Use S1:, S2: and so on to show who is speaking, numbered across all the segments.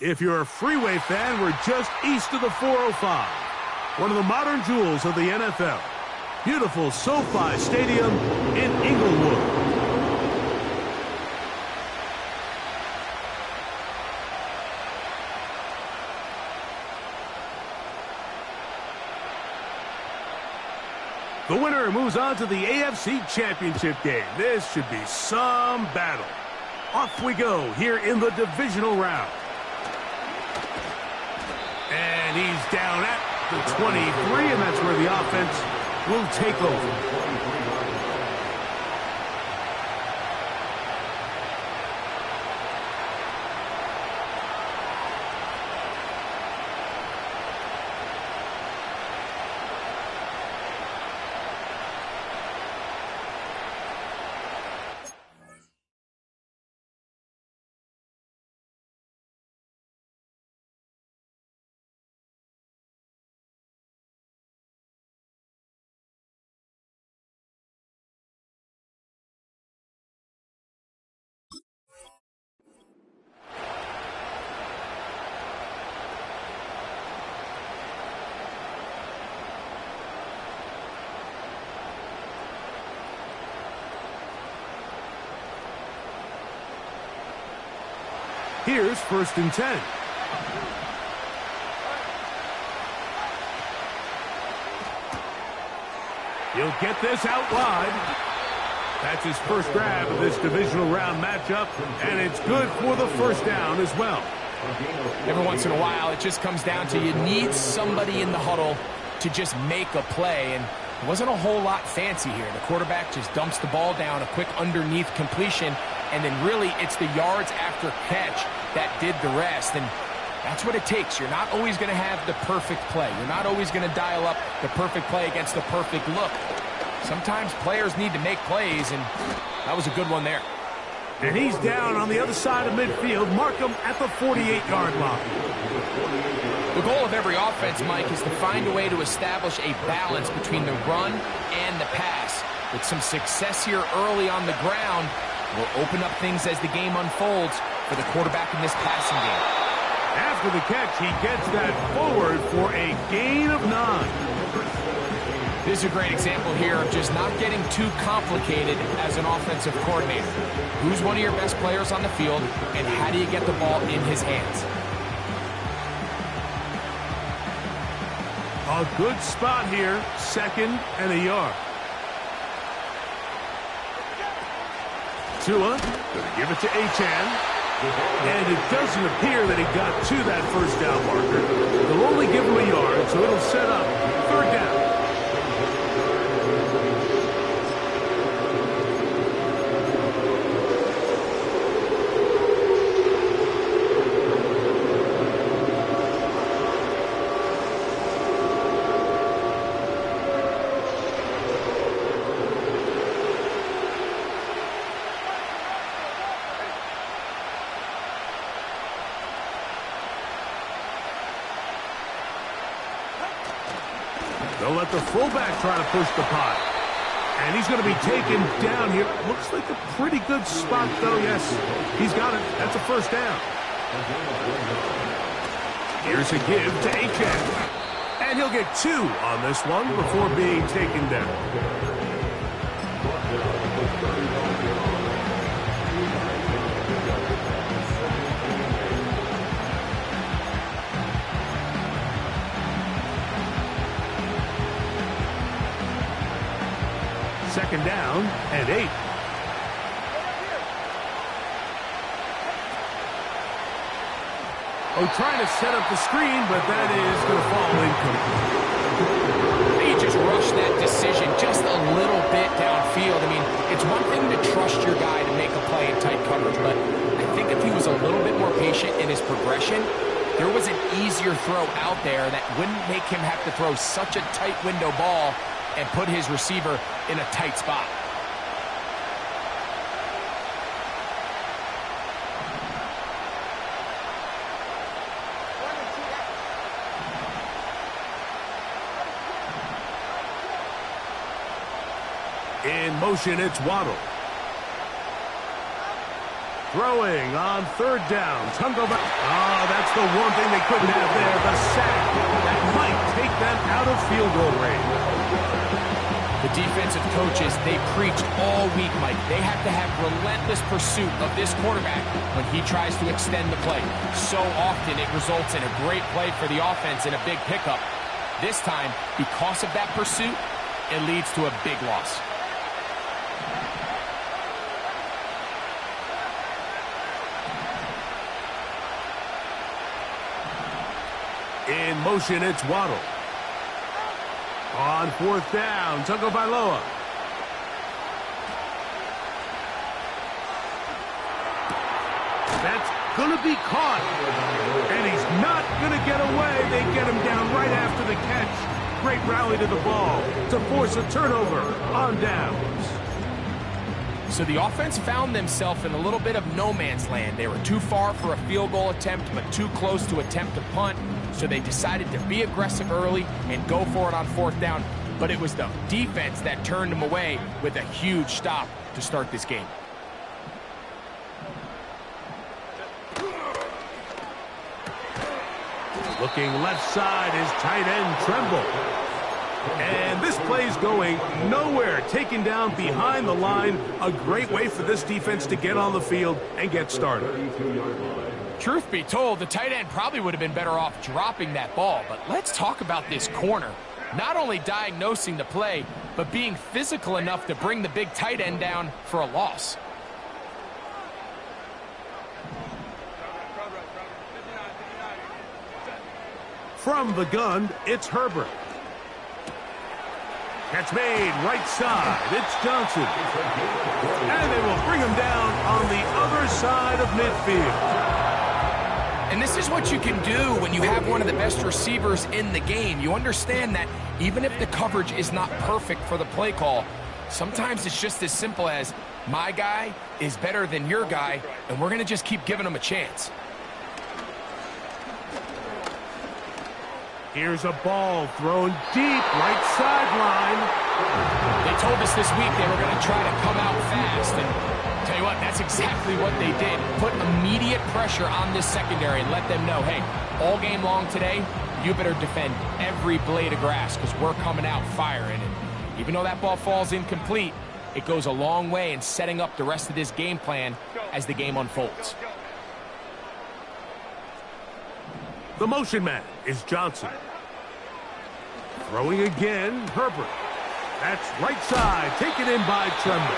S1: If you're a freeway fan, we're just east of the 405. One of the modern jewels of the NFL. Beautiful SoFi Stadium in Inglewood. The winner moves on to the AFC Championship game. This should be some battle. Off we go here in the divisional round. And he's down at the 23, and that's where the offense will take over. Here's 1st and 10. He'll get this out wide. That's his first grab of this divisional round matchup, and it's good for the first down as well.
S2: Every once in a while, it just comes down to you need somebody in the huddle to just make a play, and it wasn't a whole lot fancy here. The quarterback just dumps the ball down, a quick underneath completion, and then really it's the yards after catch that did the rest, and that's what it takes. You're not always going to have the perfect play. You're not always going to dial up the perfect play against the perfect look. Sometimes players need to make plays, and that was a good one there.
S1: And he's down on the other side of midfield. Mark him at the 48-yard line.
S2: The goal of every offense, Mike, is to find a way to establish a balance between the run and the pass. With some success here early on the ground, will open up things as the game unfolds for the quarterback in this passing game.
S1: After the catch, he gets that forward for a gain of 9.
S2: This is a great example here of just not getting too complicated as an offensive coordinator. Who's one of your best players on the field, and how do you get the ball in his hands?
S1: A good spot here, 2nd and a yard. Tua, gonna give it to Achane. And it doesn't appear that he got to that first down marker. They'll only give him a yard, so it'll set up 3rd down. They'll let the fullback try to push the pot. And he's going to be taken down here. Looks like a pretty good spot, though. Yes, he's got it. That's a 1st down. Here's a give to Achane. And he'll get 2 on this one before being taken down. Second down and 8. Oh, trying to set up the screen, but that is going to fall incomplete.
S2: He just rushed that decision just a little bit downfield. I mean, it's one thing to trust your guy to make a play in tight coverage, but I think if he was a little bit more patient in his progression, there was an easier throw out there that wouldn't make him have to throw such a tight window ball and put his receiver in a tight spot.
S1: In motion, it's Waddle. Throwing on third down. Oh, that's the one thing they couldn't have there, the sack. That might take them out of field goal range.
S2: The defensive coaches, they preached all week, Mike. They have to have relentless pursuit of this quarterback when he tries to extend the play. So often it results in a great play for the offense and a big pickup. This time, because of that pursuit, it leads to a big loss.
S1: In motion, it's Waddle. On fourth down, Tagovailoa. That's going to be caught. And he's not going to get away. They get him down right after the catch. Great rally to the ball to force a turnover on downs.
S2: So the offense found themselves in a little bit of no man's land. They were too far for a field goal attempt, but too close to attempt a punt. So they decided to be aggressive early and go for it on fourth down. But it was the defense that turned them away with a huge stop to start this game.
S1: Looking left side is tight end Tremble. And this play's going nowhere. Taken down behind the line. A great way for this defense to get on the field and get started.
S2: Truth be told, the tight end probably would have been better off dropping that ball. But let's talk about this corner. Not only diagnosing the play, but being physical enough to bring the big tight end down for a loss.
S1: From the gun, it's Herbert. Catch made, right side. It's Johnson. And they will bring him down on the other side of midfield.
S2: And this is what you can do when you have one of the best receivers in the game. You understand that even if the coverage is not perfect for the play call, sometimes it's just as simple as my guy is better than your guy, and we're going to just keep giving him a chance.
S1: Here's a ball thrown deep, right sideline.
S2: They told us this week they were going to try to come out fast, and tell you what, that's exactly what they did. Put immediate pressure on this secondary and let them know, hey, all game long today, you better defend every blade of grass because we're coming out firing. And even though that ball falls incomplete, it goes a long way in setting up the rest of this game plan as the game unfolds.
S1: The motion man is Johnson. Throwing again, Herbert. That's right side, taken in by Tremble.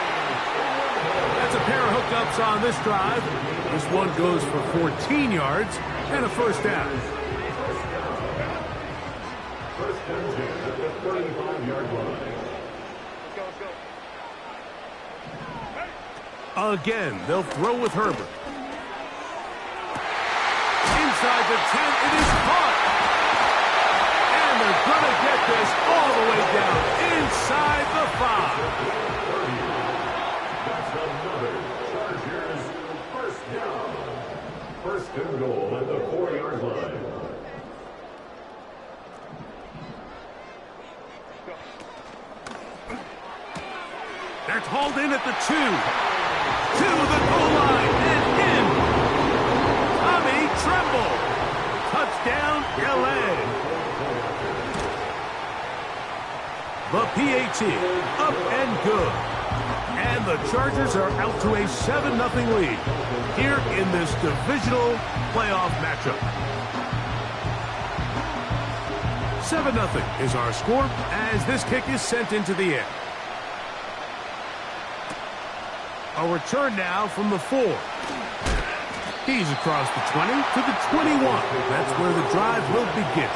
S1: That's a pair of hookups on this drive. This one goes for 14 yards and a first down.
S3: First and 10 at the 35-yard line.
S1: Again, they'll throw with Herbert. Inside the 10, it is caught. And they're going to get this all the way down inside the 5.
S3: That's another Chargers first down. First and goal at the 4-yard line.
S1: That's hauled in at the 2. To the goal line and in. Tommy Tremble. Touchdown, LA. The PAT up and good. And the Chargers are out to a 7-0 lead here in this divisional playoff matchup. 7-0 is our score as this kick is sent into the air. A return now from the 4. He's across the 20 to the 21. That's where the drive will begin.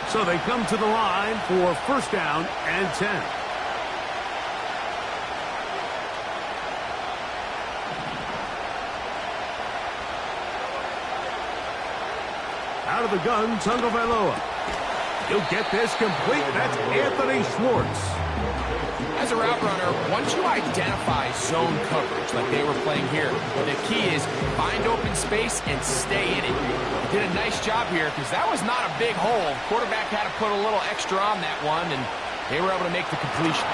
S1: So they come to the line for first down and 10. Out of the gun, Tagovailoa. He'll get this complete. That's Anthony Schwartz.
S2: As a route runner, once you identify zone coverage like they were playing here, the key is find open space and stay in it. Did a nice job here because that was not a big hole. Quarterback had to put a little extra on that one, and they were able to make the completion.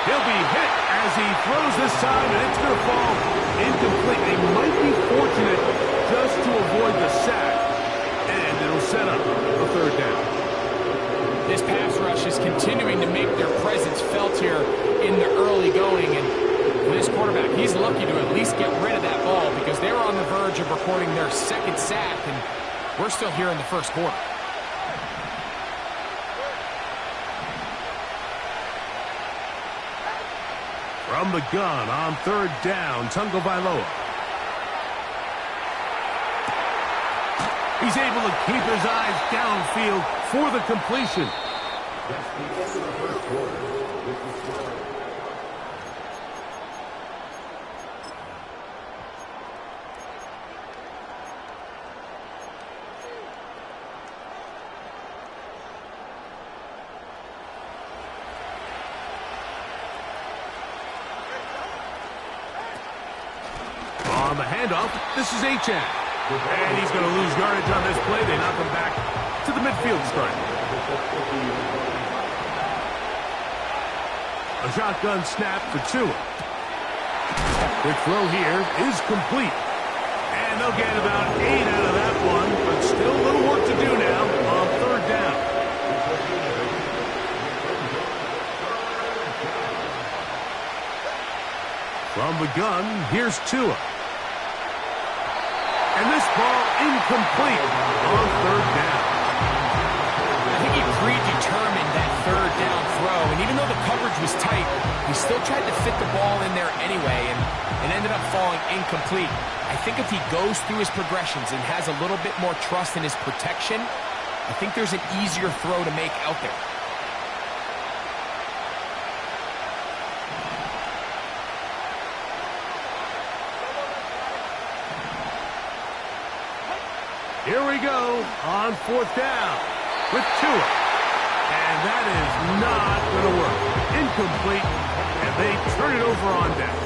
S1: He'll be hit as he throws this time, and it's going to fall incomplete. They might be fortunate just to avoid the sack, and it'll set up a third down.
S2: This pass rush is continuing to make their presence felt here in the early going, and for this quarterback, he's lucky to at least get rid of that ball because they were on the verge of recording their second sack, and we're still here in the first quarter.
S1: From the gun on third down, Tagovailoa. He's able to keep his eyes downfield for the completion. On the handoff, this is Achane. And he's going to lose yardage on this play. They knock him back to the midfield stripe. A shotgun snap for Tua. Quick throw here is complete. And they'll get about 8 out of that one, but still a little work to do now on third down. From the gun, here's Tua. And this ball incomplete on third down.
S2: I think he predetermined that third down throw, and even though the coverage was tight, he still tried to fit the ball in there anyway, and it ended up falling incomplete. I think if he goes through his progressions and has a little bit more trust in his protection, I think there's an easier throw to make out there.
S1: Here we go on fourth down with Tua. And that is not going to work. Incomplete, and they turn it over on down.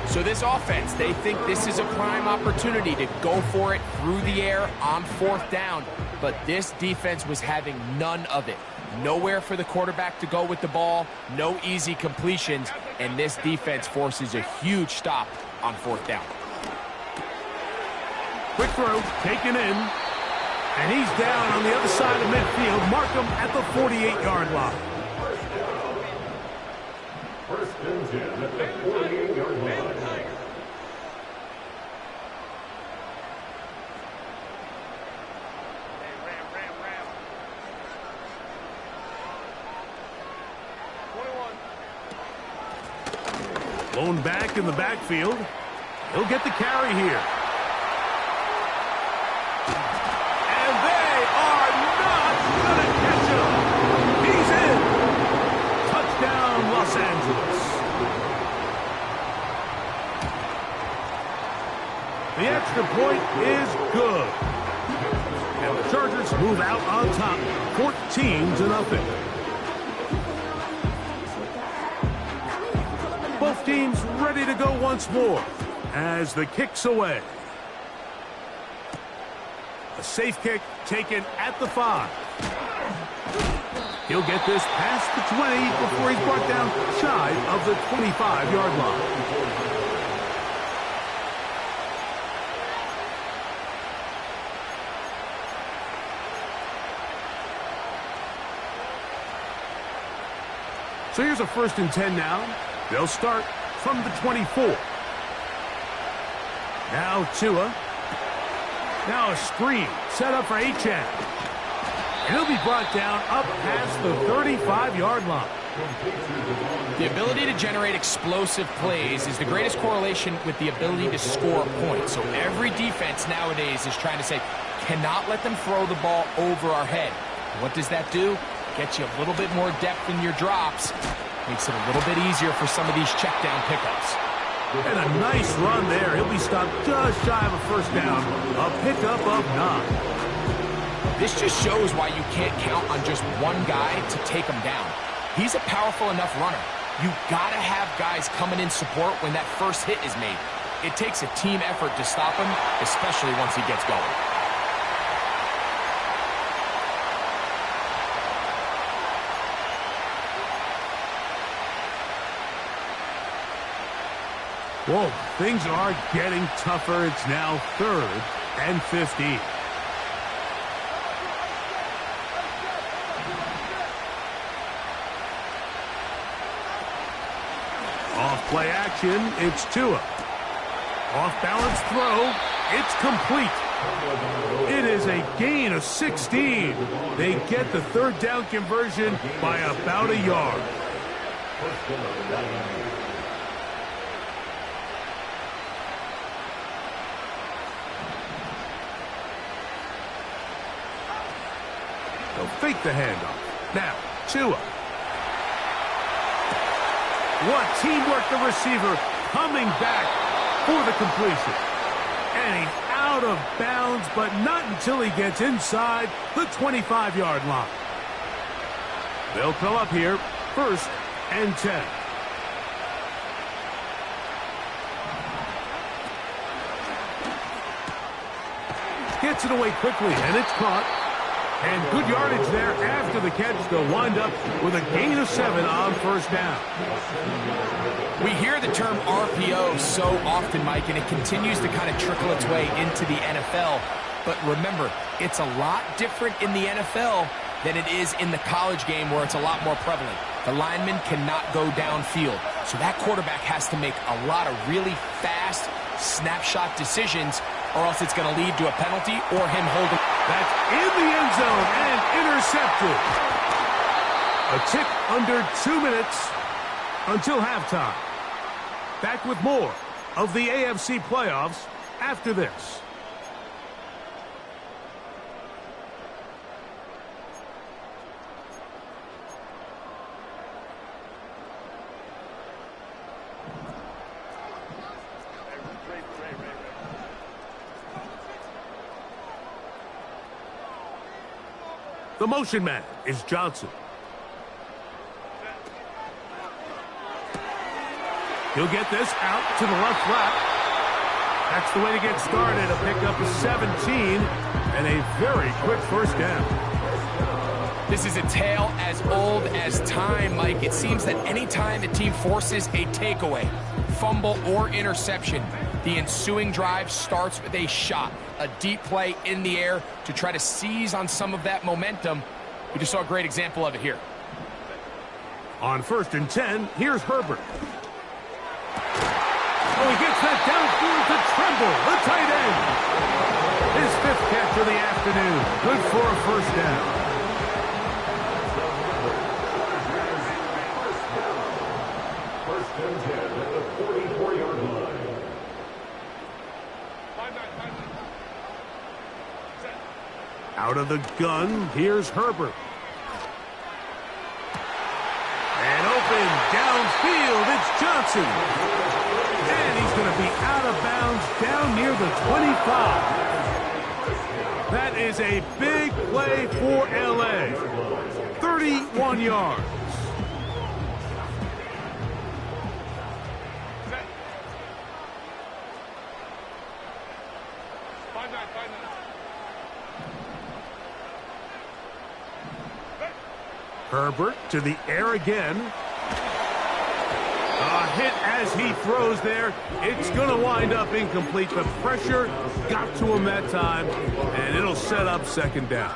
S2: So this offense, they think this is a prime opportunity to go for it through the air on fourth down. But this defense was having none of it. Nowhere for the quarterback to go with the ball, no easy completions, and this defense forces a huge stop on fourth down.
S1: Quick throw, taken in, and he's down on the other side of midfield. Mark him at the 48-yard line.
S3: First and 10 at the 48-yard line.
S1: Blown back in the backfield. He'll get the carry here. Los Angeles. The extra point is good. And the Chargers move out on top, 14-0. Both teams ready to go once more as the kick's away. A safe kick taken at the 5. He'll get this past the 20 before he's brought down shy of the 25-yard line. So here's a 1st and 10 now. They'll start from the 24. Now Tua. Now a screen set up for Achane. And he'll be brought down up past the 35-yard line.
S2: The ability to generate explosive plays is the greatest correlation with the ability to score points. So every defense nowadays is trying to say, cannot let them throw the ball over our head. What does that do? Gets you a little bit more depth in your drops. Makes it a little bit easier for some of these check down pickups.
S1: And a nice run there. He'll be stopped just shy of a first down. A pickup of 9.
S2: This just shows why you can't count on just one guy to take him down. He's a powerful enough runner. You gotta have guys coming in support when that first hit is made. It takes a team effort to stop him, especially once he gets going.
S1: Whoa, things are getting tougher. It's now 3rd and 15. Off play action, it's Tua. Off balance throw, it's complete. It is a gain of 16. They get the 3rd down conversion by about a yard. They'll fake the handoff. Now, Tua. What teamwork, the receiver coming back for the completion. And he's out of bounds, but not until he gets inside the 25-yard line. They'll come up here, 1st and 10. Gets it away quickly, and it's caught. And good yardage there after the catch. They'll wind up with a gain of 7 on 1st down.
S2: We hear the term RPO so often, Mike, and it continues to kind of trickle its way into the NFL. But remember, it's a lot different in the NFL than it is in the college game where it's a lot more prevalent. The lineman cannot go downfield. So that quarterback has to make a lot of really fast snapshot decisions, or else it's going to lead to a penalty or him holding.
S1: That's in the end zone and intercepted. A tick under 2 minutes until halftime. Back with more of the AFC playoffs after this. The motion man is Johnson. He'll get this out to the left flat. That's the way to get started. A pickup of 17 and a very quick 1st down.
S2: This is a tale as old as time, Mike. It seems that anytime a team forces a takeaway, fumble, or interception, the ensuing drive starts with a shot, a deep play in the air to try to seize on some of that momentum. We just saw a great example of it here.
S1: On 1st and 10, here's Herbert. Oh, he gets that downfield to Tremble, the tight end. His 5th catch of the afternoon. Good for a 1st down. Out of the gun, here's Herbert. And open downfield, it's Johnson. And he's going to be out of bounds down near the 25. That is a big play for LA. 31 yards. Herbert to the air again. A hit as he throws there. It's going to wind up incomplete. The pressure got to him that time, and it'll set up 2nd down.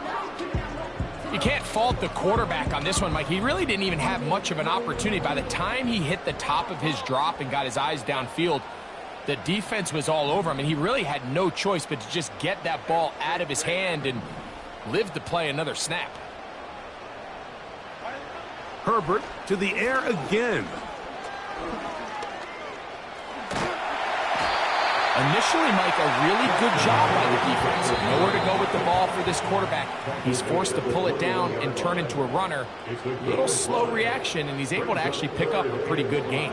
S2: You can't fault the quarterback on this one, Mike. He really didn't even have much of an opportunity. By the time he hit the top of his drop and got his eyes downfield, the defense was all over him, and he really had no choice but to just get that ball out of his hand and live to play another snap.
S1: Herbert to the air again.
S2: Initially, Mike, a really good job by the defense. Nowhere to go with the ball for this quarterback. He's forced to pull it down and turn into a runner. A little slow reaction, and he's able to actually pick up a pretty good gain.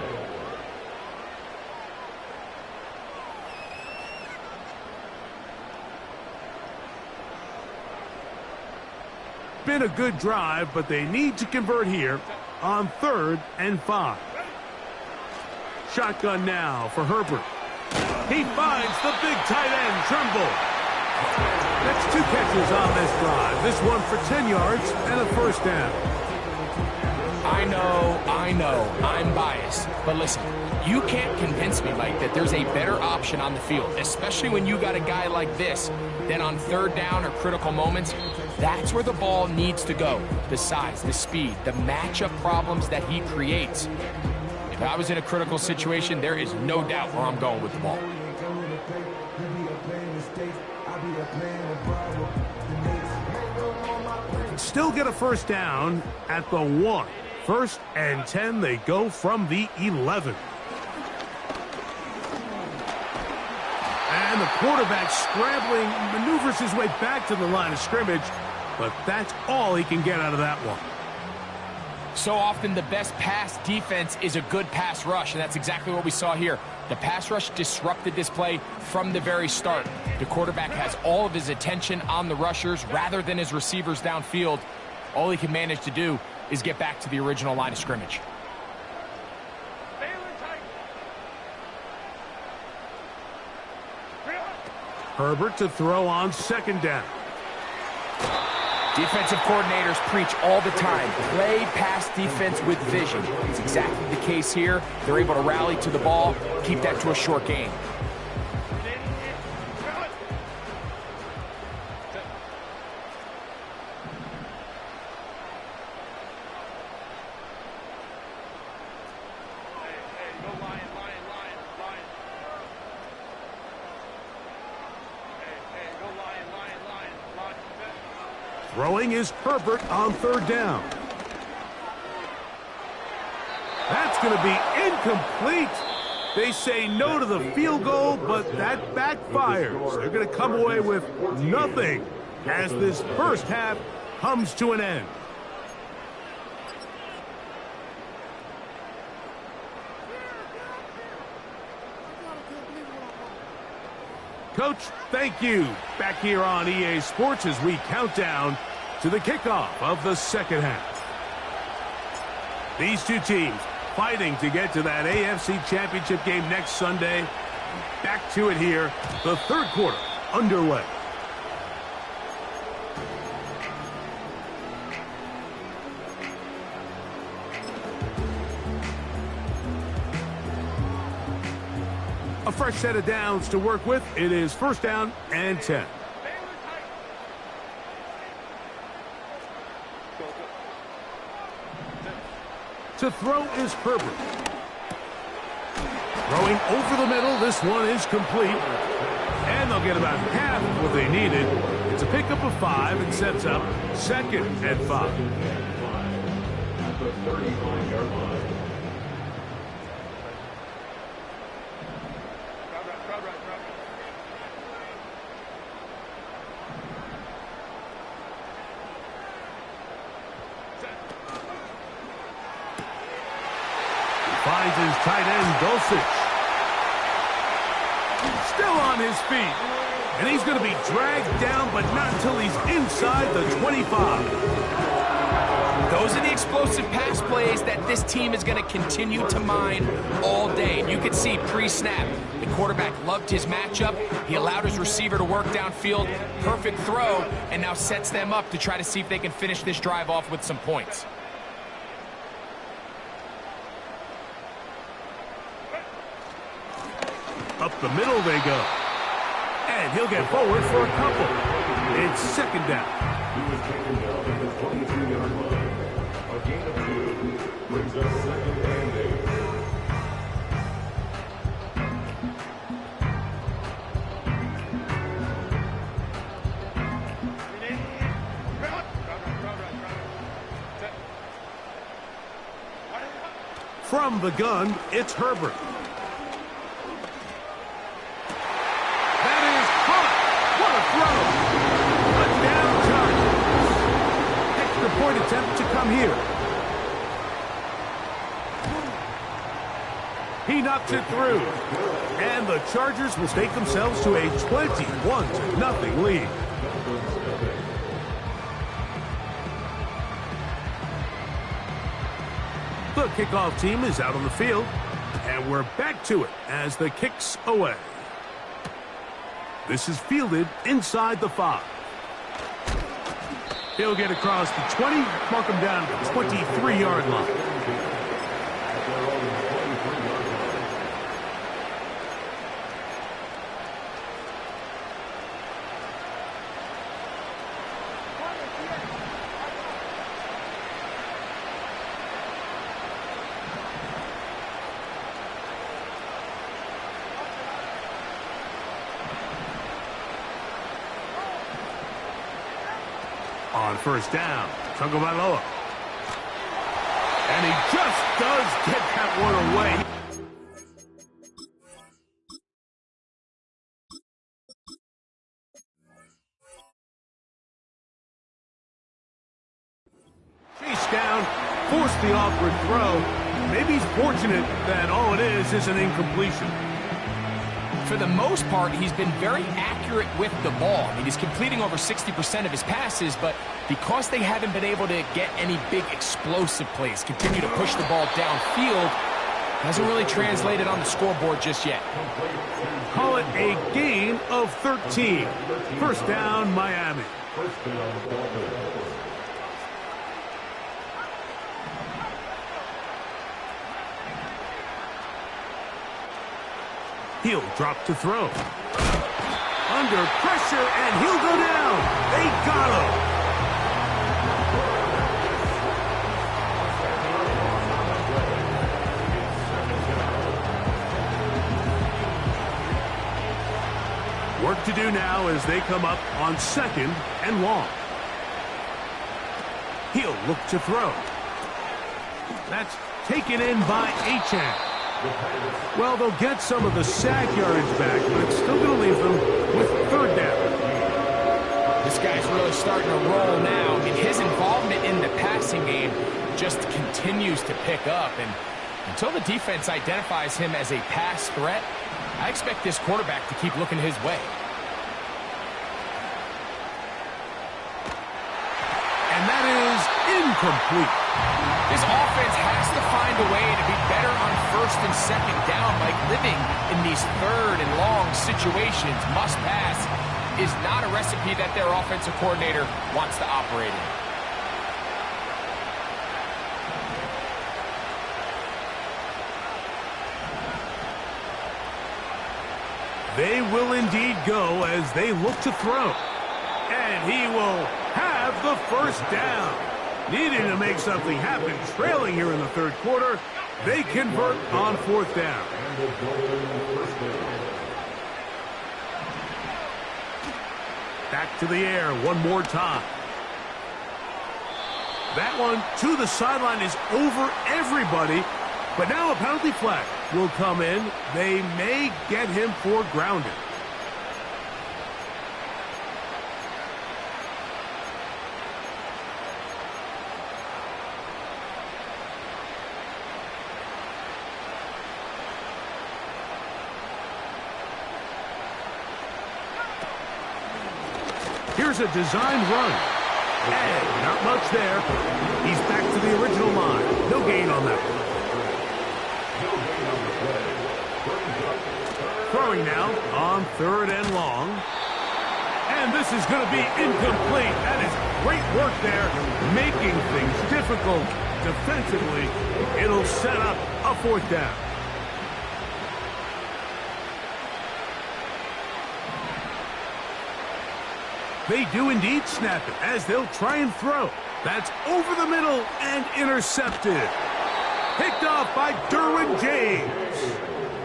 S1: been a good drive, but they need to convert here on 3rd and 5. Shotgun now for Herbert. He finds the big tight end, Tremble. That's 2 catches on this drive. This one for 10 yards and a first down.
S2: I know, I'm biased. But listen, you can't convince me, Mike, that there's a better option on the field, especially when you got a guy like this, than on 3rd down or critical moments. That's where the ball needs to go. The size, the speed, the matchup problems that he creates. If I was in a critical situation, there is no doubt where I'm going with the ball.
S1: Still get a first down at the 1. 1st and 10, they go from the 11. And the quarterback scrambling, maneuvers his way back to the line of scrimmage, but that's all he can get out of that one.
S2: So often the best pass defense is a good pass rush, and that's exactly what we saw here. The pass rush disrupted this play from the very start. The quarterback has all of his attention on the rushers rather than his receivers downfield. All he can manage to do is get back to the original line of scrimmage.
S1: Herbert to throw on 2nd down.
S2: Defensive coordinators preach all the time, play pass defense with vision. It's exactly the case here. They're able to rally to the ball, keep that to a short game.
S1: Throwing is Herbert on 3rd down. That's going to be incomplete. They say no to the field goal, but that backfires. They're going to come away with nothing as this first half comes to an end. Coach, thank you. Back here on EA Sports as we count down to the kickoff of the 2nd half. These 2 teams fighting to get to that AFC Championship game next Sunday. Back to it here, the 3rd quarter underway. A fresh set of downs to work with. It is 1st down and 10. To throw is Herbert. Throwing over the middle. This one is complete. And they'll get about half of what they needed. It's a pickup of 5 and sets up 2nd and 5.
S3: At the 35-yard line.
S1: Finds his tight end, Dulcich. Still on his feet. And he's going to be dragged down, but not until he's inside the 25.
S2: Those are the explosive pass plays that this team is going to continue to mine all day. And you could see pre-snap, the quarterback loved his matchup. He allowed his receiver to work downfield. Perfect throw, and now sets them up to try to see if they can finish this drive off with some points.
S1: Up the middle they go. And he'll get forward for a couple. It's 2nd down.
S3: He was taken down at the 22-yard line. A gain of 2 brings us 2nd and 8.
S1: From the gun, it's Herbert. Point attempt to come here. He knocks it through. And the Chargers will stake themselves to a 21-0 lead. The kickoff team is out on the field, and we're back to it as the kick's away. This is fielded inside the 5. He'll get across the 20, mark him down to the 23-yard line. On first down, Tagovailoa. And he just does get that one away. Chase down, force the awkward throw. Maybe he's fortunate that all it is an incompletion.
S2: For the most part, he's been very accurate with the ball. I mean, he's completing over 60% of his passes, but because they haven't been able to get any big explosive plays, continue to push the ball downfield, hasn't really translated on the scoreboard just yet.
S1: Call it a gain of 13. First down, Miami. He'll drop to throw. Under pressure, and he'll go down. They got him. Work to do now as they come up on 2nd and long. He'll look to throw. That's taken in by Achane. Well, they'll get some of the sack yardage back, but it's still going to leave them with 3rd down.
S2: This guy's really starting to roll now. I mean, his involvement in the passing game just continues to pick up, and until the defense identifies him as a pass threat, I expect this quarterback to keep looking his way.
S1: And that is incomplete.
S2: This offense has to find a way to be better on 1st and 2nd down. Like, living in these 3rd and long situations, must pass, is not a recipe that their offensive coordinator wants to operate in.
S1: They will indeed go as they look to throw. And he will have the first down. Needing to make something happen, trailing here in the 3rd quarter. They convert on 4th down. Back to the air one more time. That one to the sideline is over everybody. But now a penalty flag will come in. They may get him for grounding. Here's a designed run. And not much there. He's back to the original line. No gain on that one. Throwing now on 3rd and long. And this is going to be incomplete. That is great work there, making things difficult defensively. It'll set up a 4th down. They do indeed snap it as they'll try and throw. That's over the middle and intercepted. Picked off by Derwin James.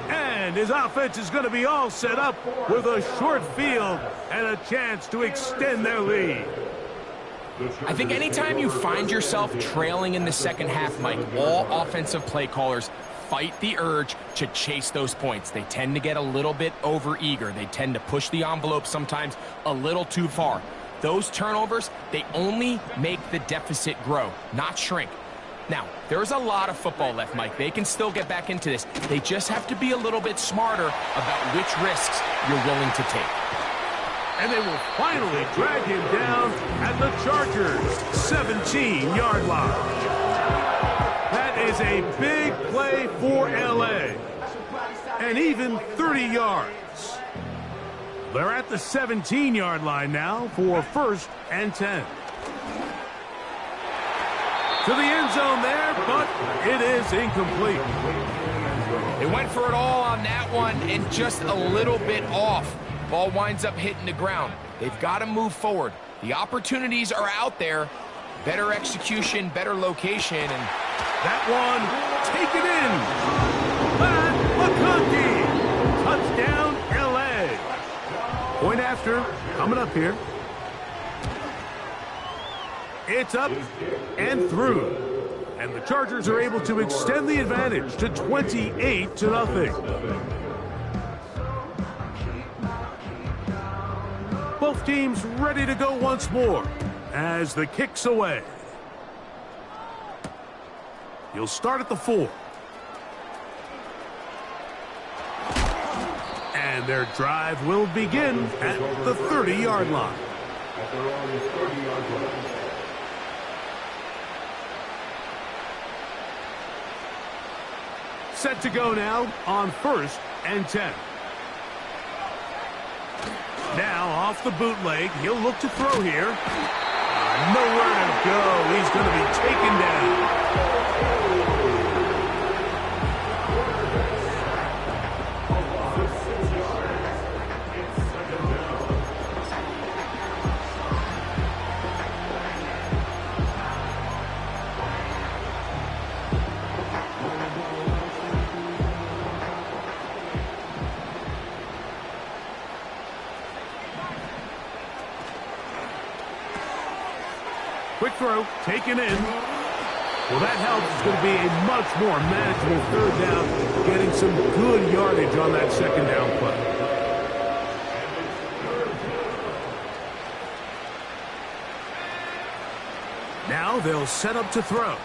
S1: And his offense is going to be all set up with a short field and a chance to extend their lead.
S2: I think anytime you find yourself trailing in the 2nd half, Mike, all offensive play callers fight the urge to chase those points. They tend to get a little bit overeager. They tend to push the envelope sometimes a little too far. Those turnovers, they only make the deficit grow, not shrink. Now, there's a lot of football left, Mike. They can still get back into this. They just have to be a little bit smarter about which risks you're willing to take.
S1: And they will finally drag him down at the Chargers' 17-yard line. That is is a big play for LA. And even 30 yards. They're at the 17-yard line now for 1st and 10. To the end zone there, but it is incomplete.
S2: They went for it all on that one and just a little bit off. Ball winds up hitting the ground. They've got to move forward. The opportunities are out there. Better execution, better location, and
S1: that one, take it in. Matt McConkey. Touchdown, L.A. Point after, coming up here. It's up and through. And the Chargers are able to extend the advantage to 28-0. Both teams ready to go once more as the kick's away. He'll start at the 4. And their drive will begin at the 30-yard line. Set to go now on 1st and 10. Now off the bootleg, he'll look to throw here. Nowhere to go. He's going to be taken down. Quick throw, taken in. Well, that helps. It's going to be a much more manageable 3rd down, getting some good yardage on that 2nd down play. Now they'll set up to throw.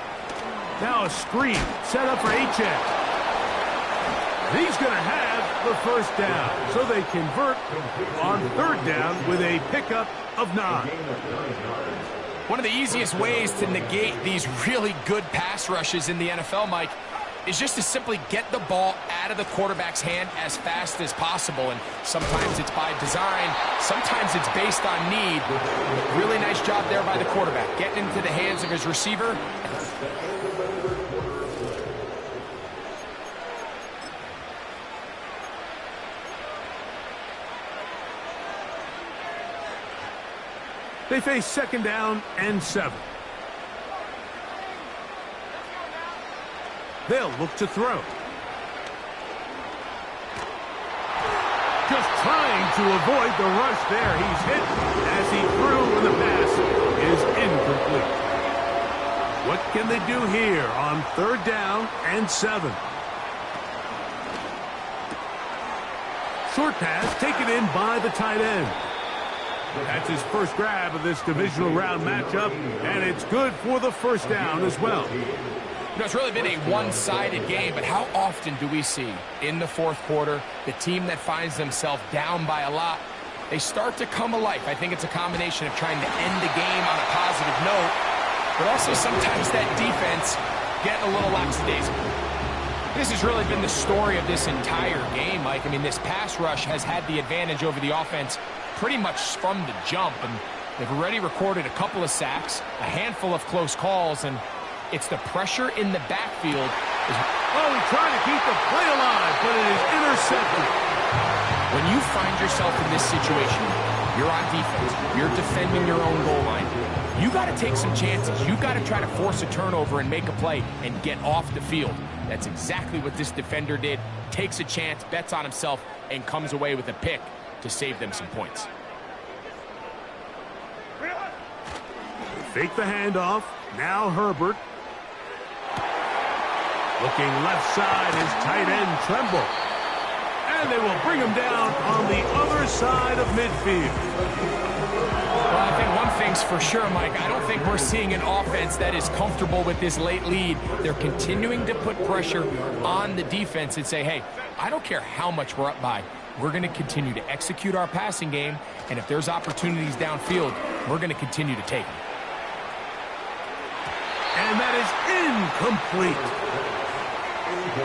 S1: Now a screen set up for H.N. He's going to have the 1st down, so they convert on 3rd down with a pickup of 9.
S2: One of the easiest ways to negate these really good pass rushes in the NFL, Mike, is just to simply get the ball out of the quarterback's hand as fast as possible. And sometimes it's by design, sometimes it's based on need. Really nice job there by the quarterback, getting into the hands of his receiver.
S1: They face 2nd down and 7. They'll look to throw. Just trying to avoid the rush there. He's hit as he threw, and the pass is incomplete. What can they do here on 3rd down and 7? Short pass taken in by the tight end. That's his first grab of this divisional round matchup, and it's good for the 1st down as well.
S2: You know, it's really been a one-sided game, but how often do we see in the 4th quarter the team that finds themselves down by a lot, they start to come alive? I think it's a combination of trying to end the game on a positive note, but also sometimes that defense getting a little lackadaisical. This has really been the story of this entire game, Mike. I mean, this pass rush has had the advantage over the offense pretty much from the jump, and they've already recorded a couple of sacks, a handful of close calls, and it's the pressure in the backfield.
S1: Oh, he tried to keep the play alive, but it is intercepted.
S2: When you find yourself in this situation, you're on defense, you're defending your own goal line, you got to take some chances. You got to try to force a turnover and make a play and get off the field. That's exactly what this defender did. Takes a chance, bets on himself, and comes away with a pick to save them some points.
S1: Fake the handoff. Now Herbert. Looking left side is tight end Tremble. And they will bring him down on the other side of midfield.
S2: Well, I think one thing's for sure, Mike. I don't think we're seeing an offense that is comfortable with this late lead. They're continuing to put pressure on the defense and say, hey, I don't care how much we're up by. We're going to continue to execute our passing game, and if there's opportunities downfield, we're going to continue to take them.
S1: And that that is incomplete.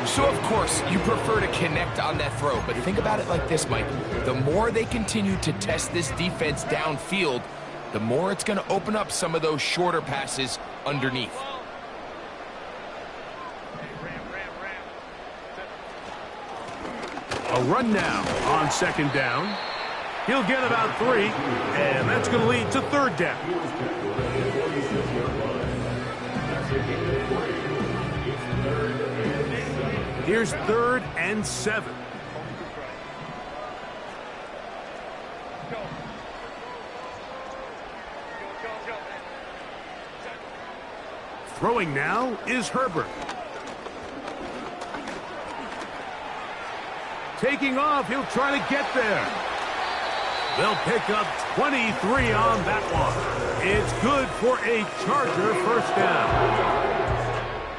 S2: So, of course, you prefer to connect on that throw, but think about it like this, Mike. The more they continue to test this defense downfield, the more it's going to open up some of those shorter passes underneath.
S1: A run now on second down. He'll get about 3, and that's going to lead to third down. Here's 3rd and 7. Throwing now is Herbert. Taking off, he'll try to get there. They'll pick up 23 on that one. It's good for a Charger first down.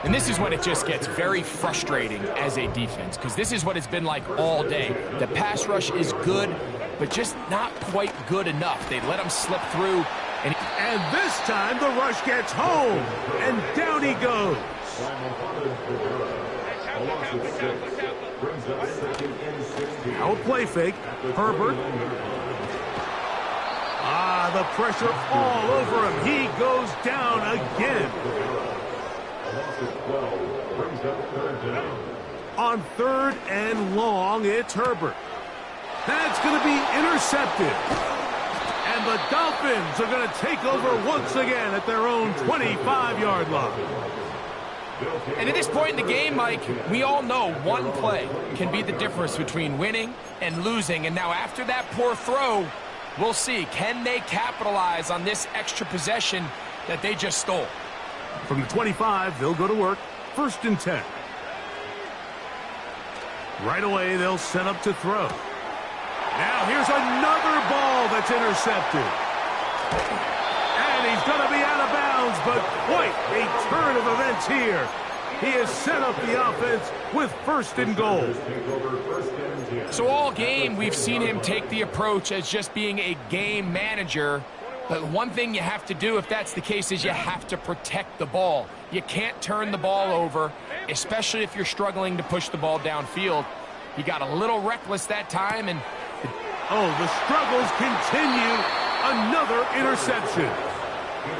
S2: And this is when it just gets very frustrating as a defense, because this is what it's been like all day. The pass rush is good, but just not quite good enough. They let him slip through.
S1: And this time the rush gets home, and down he goes. Now a play fake. Herbert. The pressure all over him. He goes down again. On 3rd and long, it's Herbert. That's going to be intercepted. And the Dolphins are going to take over once again at their own 25-yard line.
S2: And at this point in the game, Mike, we all know one play can be the difference between winning and losing. And now after that poor throw, we'll see, can they capitalize on this extra possession that they just stole?
S1: From the 25, they'll go to work. 1st and 10. Right away, they'll set up to throw. Now here's another ball that's intercepted. And he's going to be out of bounds, but quite a turn of events here. He has set up the offense with 1st and goal.
S2: So all game, we've seen him take the approach as just being a game manager. But one thing you have to do if that's the case is you have to protect the ball. You can't turn the ball over, especially if you're struggling to push the ball downfield. He got a little reckless that time, and
S1: the struggles continue. Another interception.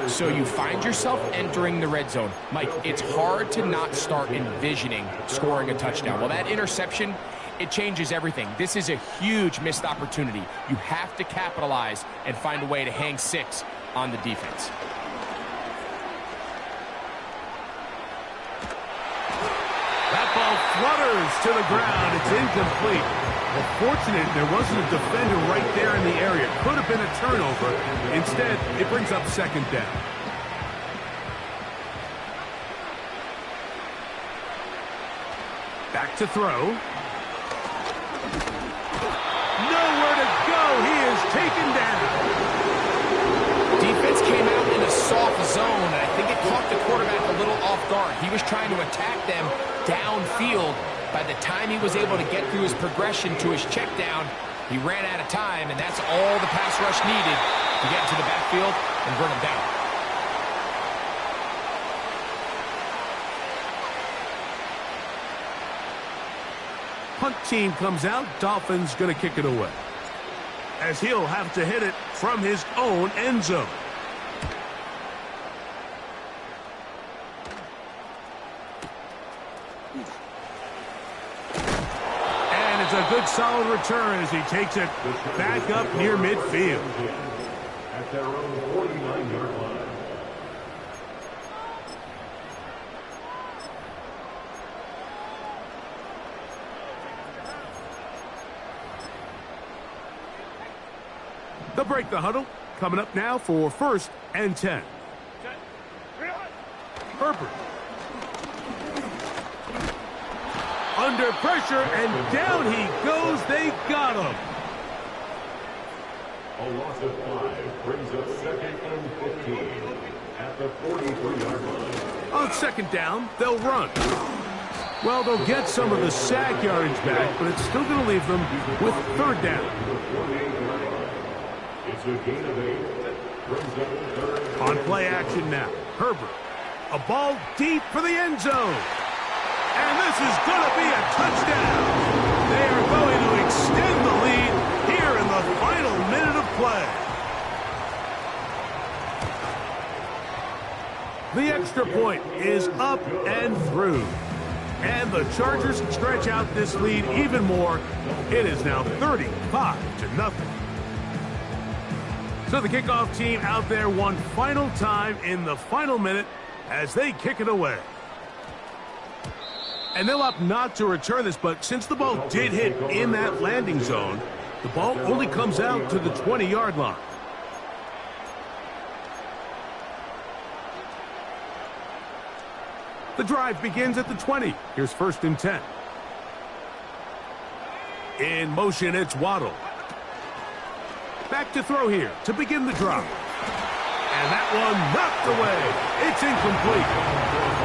S2: So you find yourself entering the red zone. Mike, it's hard to not start envisioning scoring a touchdown. Well, that interception, it changes everything. This is a huge missed opportunity. You have to capitalize and find a way to hang 6 on the defense.
S1: That ball flutters to the ground. It's incomplete. Well, fortunate there wasn't a defender right there in the area. Could have been a turnover. Instead, it brings up 2nd down. Back to throw. Nowhere to go. He is taken down.
S2: Defense came out in a soft zone, and I think it caught the quarterback a little off guard. He was trying to attack them downfield. By the time he was able to get through his progression to his check down, he ran out of time, and that's all the pass rush needed to get into the backfield and bring him down.
S1: Punt team comes out. Dolphins going to kick it away, as he'll have to hit it from his own end zone. And it's a good solid return as he takes it back up near midfield.
S3: At their own 49-yard line.
S1: They'll break the huddle. Coming up now for 1st and 10. Herbert. Under pressure, and down he goes. They got him.
S3: A loss of 5 brings up 2nd and 15 at the 43-yard line.
S1: On 2nd down, they'll run. Well, they'll get some of the sack yardage back, but it's still going to leave them with 3rd down.
S3: It's a gain of 8. Brings up 3rd.
S1: On play action now, Herbert. A ball deep for the end zone. And this is going to be a touchdown. They are going to extend the lead here in the final minute of play. The extra point is up and through. And the Chargers stretch out this lead even more. It is now 35-0. So the kickoff team out there one final time in the final minute as they kick it away. And they'll opt not to return this, but since the ball did hit in that landing zone, the ball only comes out to the 20-yard line. The drive begins at the 20. Here's 1st and 10. In motion, it's Waddle. Back to throw here to begin the drop. And that one knocked away. It's incomplete.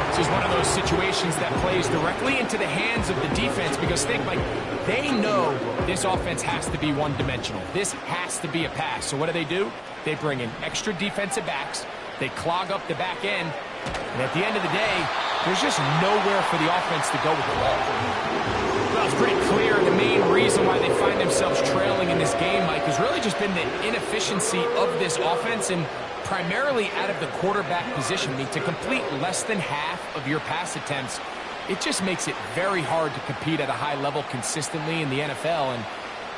S2: This is one of those situations that plays directly into the hands of the defense because they know this offense has to be one-dimensional. This has to be a pass. So what do? They bring in extra defensive backs. They clog up the back end. And at the end of the day, there's just nowhere for the offense to go with the ball. Well, it's pretty clear the main reason why they find themselves trailing in this game, Mike, has really just been the inefficiency of this offense and primarily out of the quarterback position. I mean, to complete less than half of your pass attempts, it just makes it very hard to compete at a high level consistently in the NFL. And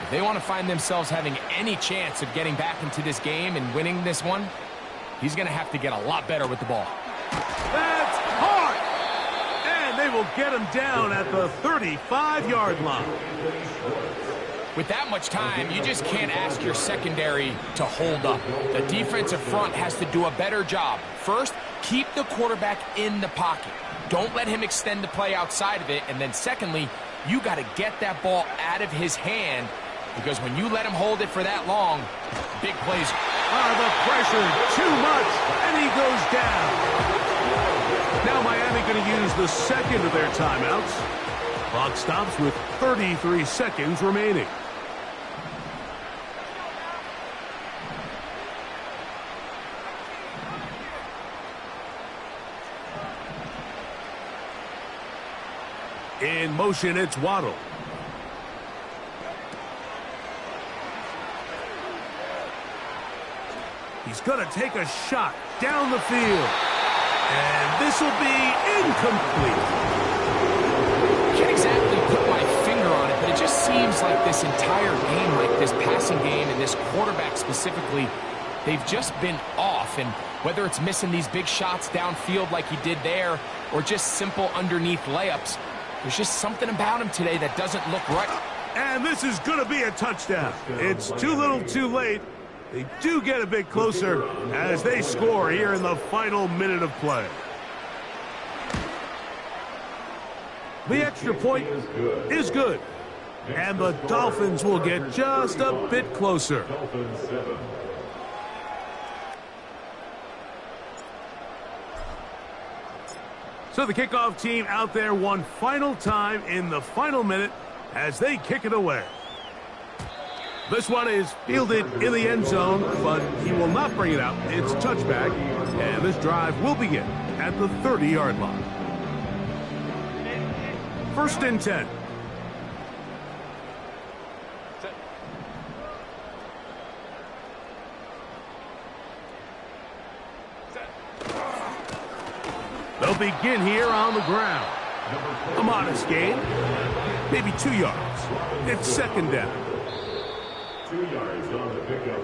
S2: if they want to find themselves having any chance of getting back into this game and winning this one, he's going to have to get a lot better with the ball.
S1: That's hard! And they will get him down at the 35-yard line.
S2: With that much time, you just can't ask your secondary to hold up. The defensive front has to do a better job. First, keep the quarterback in the pocket. Don't let him extend the play outside of it. And then secondly, you got to get that ball out of his hand because when you let him hold it for that long, big plays.
S1: The pressure, too much, and he goes down. Now Miami going to use the second of their timeouts. Clock stops with 33 seconds remaining. In motion, it's Waddle. He's going to take a shot down the field. And this will be incomplete.
S2: Can't exactly put my finger on it, but it just seems like this entire game, like this passing game and this quarterback specifically, they've just been off. And whether it's missing these big shots downfield like he did there or just simple underneath layups, there's just something about him today that doesn't look right.
S1: And this is going to be a touchdown. It's too little too late. They do get a bit closer as they score here in the final minute of play. The extra point is good. And the Dolphins will get just a bit closer. So the kickoff team out there one final time in the final minute as they kick it away. This one is fielded in the end zone, but he will not bring it out. It's touchback, and this drive will begin at the 30-yard line. 1st and 10. They'll begin here on the ground. A modest gain, maybe 2 yards. It's 2nd down.
S3: 2 yards on the pickup.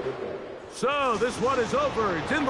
S1: So this one is over. It's in the